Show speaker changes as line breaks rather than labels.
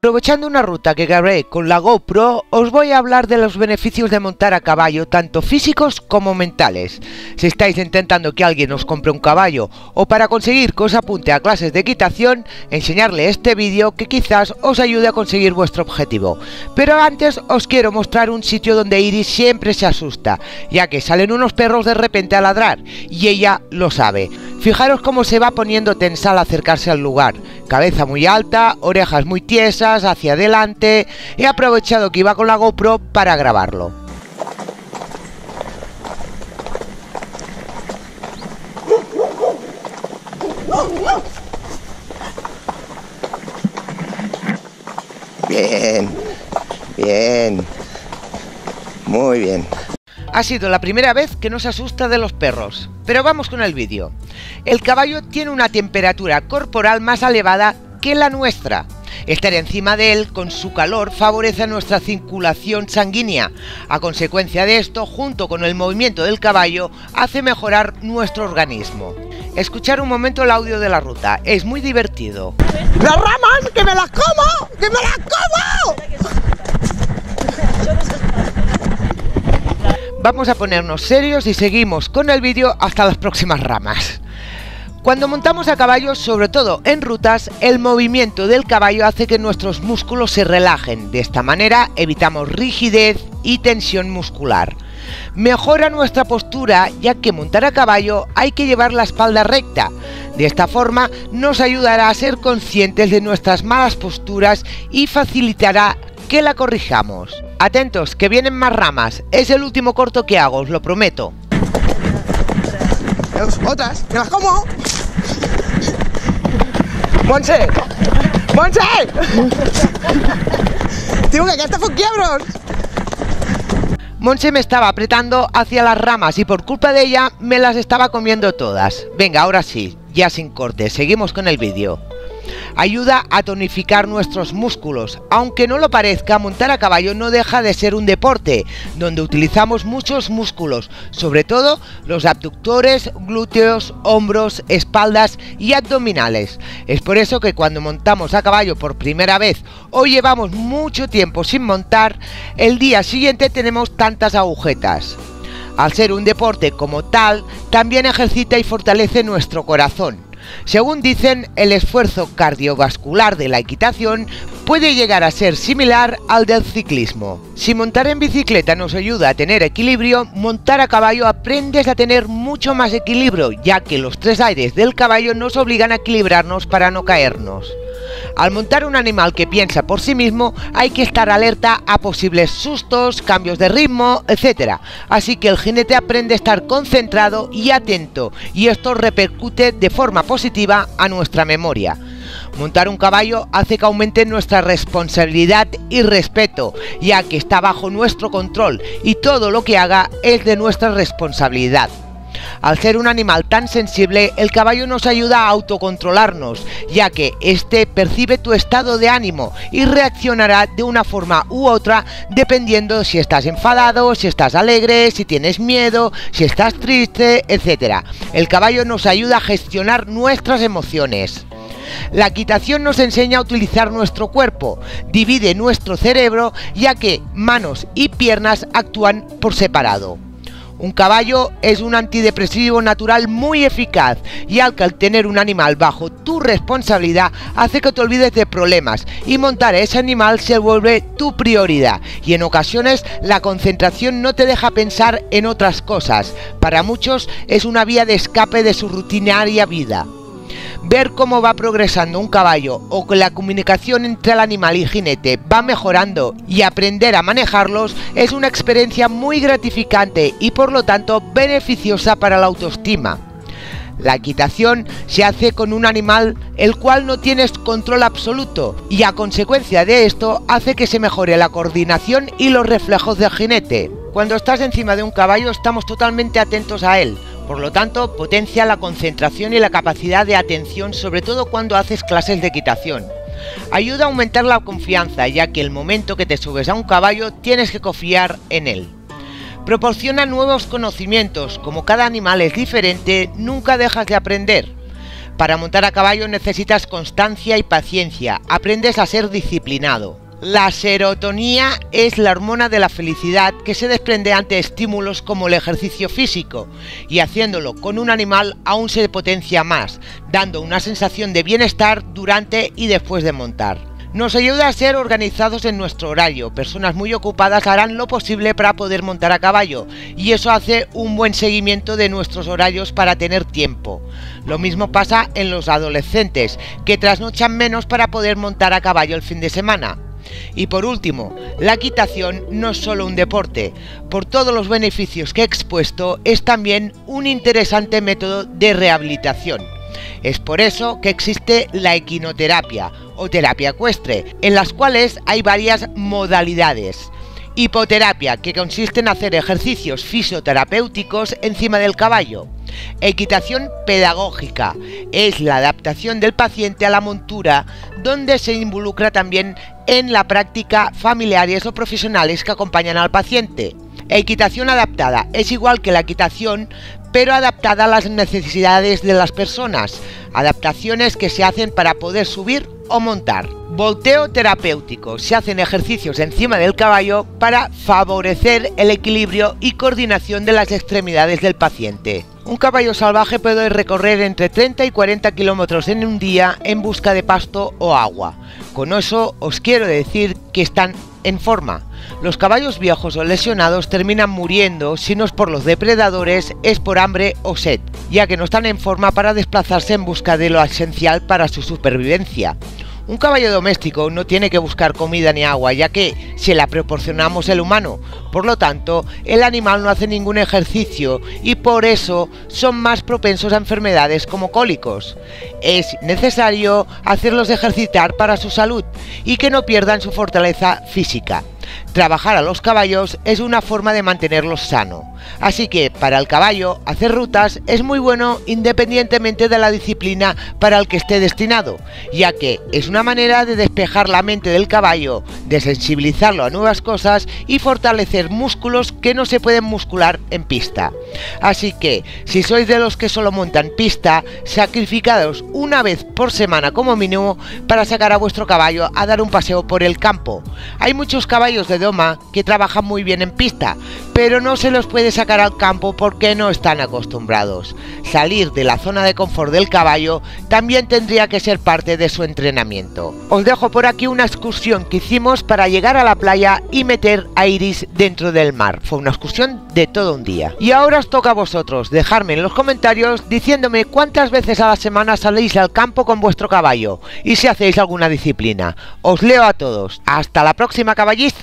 Aprovechando una ruta que grabé con la GoPro, os voy a hablar de los beneficios de montar a caballo, tanto físicos como mentales. Si estáis intentando que alguien os compre un caballo o para conseguir que os apunte a clases de equitación, enseñarle este vídeo que quizás os ayude a conseguir vuestro objetivo. Pero antes os quiero mostrar un sitio donde Iris siempre se asusta, ya que salen unos perros de repente a ladrar, y ella lo sabe. Fijaros cómo se va poniendo tensa al acercarse al lugar. Cabeza muy alta, orejas muy tiesas, hacia adelante. He aprovechado que iba con la GoPro para grabarlo.
Bien, bien, muy bien.
Ha sido la primera vez que no se asusta de los perros. Pero vamos con el vídeo. El caballo tiene una temperatura corporal más elevada que la nuestra. Estar encima de él con su calor favorece nuestra circulación sanguínea. A consecuencia de esto, junto con el movimiento del caballo, hace mejorar nuestro organismo. Escuchar un momento el audio de la ruta, es muy divertido.
¡Las ramas! ¡Que me las como! ¡Que me las como!
Vamos a ponernos serios y seguimos con el vídeo hasta las próximas ramas. Cuando montamos a caballo, sobre todo en rutas, el movimiento del caballo hace que nuestros músculos se relajen. De esta manera evitamos rigidez y tensión muscular. Mejora nuestra postura, ya que montar a caballo hay que llevar la espalda recta. De esta forma nos ayudará a ser conscientes de nuestras malas posturas y facilitará que la corrijamos. Atentos, que vienen más ramas. Es el último corto que hago, os lo prometo.
¡Otras! ¡Me las como! ¡Montse! ¡Montse! ¡Tío, que acá está quiebros!
Montse me estaba apretando hacia las ramas y por culpa de ella me las estaba comiendo todas. Venga, ahora sí, ya sin corte, seguimos con el vídeo. Ayuda a tonificar nuestros músculos. Aunque no lo parezca, montar a caballo no deja de ser un deporte, donde utilizamos muchos músculos, sobre todo los abductores, glúteos, hombros, espaldas y abdominales. Es por eso que cuando montamos a caballo por primera vez o llevamos mucho tiempo sin montar, el día siguiente tenemos tantas agujetas. Al ser un deporte como tal, también ejercita y fortalece nuestro corazón. Según dicen, el esfuerzo cardiovascular de la equitación puede llegar a ser similar al del ciclismo. Si montar en bicicleta nos ayuda a tener equilibrio, montar a caballo aprendes a tener mucho más equilibrio, ya que los tres aires del caballo nos obligan a equilibrarnos para no caernos. Al montar un animal que piensa por sí mismo, hay que estar alerta a posibles sustos, cambios de ritmo, etc. Así que el jinete aprende a estar concentrado y atento, y esto repercute de forma positiva a nuestra memoria. Montar un caballo hace que aumente nuestra responsabilidad y respeto, ya que está bajo nuestro control y todo lo que haga es de nuestra responsabilidad. Al ser un animal tan sensible, el caballo nos ayuda a autocontrolarnos, ya que éste percibe tu estado de ánimo y reaccionará de una forma u otra dependiendo de si estás enfadado, si estás alegre, si tienes miedo, si estás triste, etc. El caballo nos ayuda a gestionar nuestras emociones. La equitación nos enseña a utilizar nuestro cuerpo, divide nuestro cerebro, ya que manos y piernas actúan por separado. Un caballo es un antidepresivo natural muy eficaz, ya que al tener un animal bajo tu responsabilidad hace que te olvides de problemas y montar a ese animal se vuelve tu prioridad, y en ocasiones la concentración no te deja pensar en otras cosas. Para muchos es una vía de escape de su rutinaria vida. Ver cómo va progresando un caballo o que la comunicación entre el animal y jinete va mejorando y aprender a manejarlos es una experiencia muy gratificante y por lo tanto beneficiosa para la autoestima. La equitación se hace con un animal el cual no tienes control absoluto y a consecuencia de esto hace que se mejore la coordinación y los reflejos del jinete. Cuando estás encima de un caballo estamos totalmente atentos a él. Por lo tanto, potencia la concentración y la capacidad de atención, sobre todo cuando haces clases de equitación. Ayuda a aumentar la confianza, ya que el momento que te subes a un caballo tienes que confiar en él. Proporciona nuevos conocimientos, como cada animal es diferente, nunca dejas de aprender. Para montar a caballo necesitas constancia y paciencia, aprendes a ser disciplinado. La serotonina es la hormona de la felicidad que se desprende ante estímulos como el ejercicio físico, y haciéndolo con un animal aún se potencia más, dando una sensación de bienestar durante y después de montar. Nos ayuda a ser organizados en nuestro horario. Personas muy ocupadas harán lo posible para poder montar a caballo, y eso hace un buen seguimiento de nuestros horarios para tener tiempo. Lo mismo pasa en los adolescentes, que trasnochan menos para poder montar a caballo el fin de semana. Y por último, la equitación no es solo un deporte. Por todos los beneficios que he expuesto, es también un interesante método de rehabilitación. Es por eso que existe la equinoterapia o terapia ecuestre, en las cuales hay varias modalidades. Hipoterapia, que consiste en hacer ejercicios fisioterapéuticos encima del caballo. Equitación pedagógica, es la adaptación del paciente a la montura, donde se involucra también en la práctica familiares o profesionales que acompañan al paciente. Equitación adaptada, es igual que la equitación, pero adaptada a las necesidades de las personas. Adaptaciones que se hacen para poder subir o montar. Volteo terapéutico, se hacen ejercicios encima del caballo para favorecer el equilibrio y coordinación de las extremidades del paciente. Un caballo salvaje puede recorrer entre 30 y 40 kilómetros en un día en busca de pasto o agua. Con eso os quiero decir que están en forma. Los caballos viejos o lesionados terminan muriendo, si no es por los depredadores, es por hambre o sed, ya que no están en forma para desplazarse en busca de lo esencial para su supervivencia. Un caballo doméstico no tiene que buscar comida ni agua, ya que se la proporcionamos el humano. Por lo tanto, el animal no hace ningún ejercicio y por eso son más propensos a enfermedades como cólicos. Es necesario hacerlos ejercitar para su salud y que no pierdan su fortaleza física. Trabajar a los caballos es una forma de mantenerlos sano. Así que para el caballo hacer rutas es muy bueno independientemente de la disciplina para el que esté destinado, ya que es una manera de despejar la mente del caballo, de sensibilizarlo a nuevas cosas y fortalecer músculos que no se pueden muscular en pista. Así que si sois de los que solo montan pista, sacrificados una vez por semana como mínimo para sacar a vuestro caballo a dar un paseo por el campo. Hay muchos caballos de doma que trabajan muy bien en pista, pero no se los puede sacar al campo porque no están acostumbrados. Salir de la zona de confort del caballo también tendría que ser parte de su entrenamiento. Os dejo por aquí una excursión que hicimos para llegar a la playa y meter a Iris dentro del mar. Fue una excursión de todo un día. Y ahora os toca a vosotros dejarme en los comentarios diciéndome cuántas veces a la semana salís al campo con vuestro caballo y si hacéis alguna disciplina. Os leo a todos. Hasta la próxima, caballistas.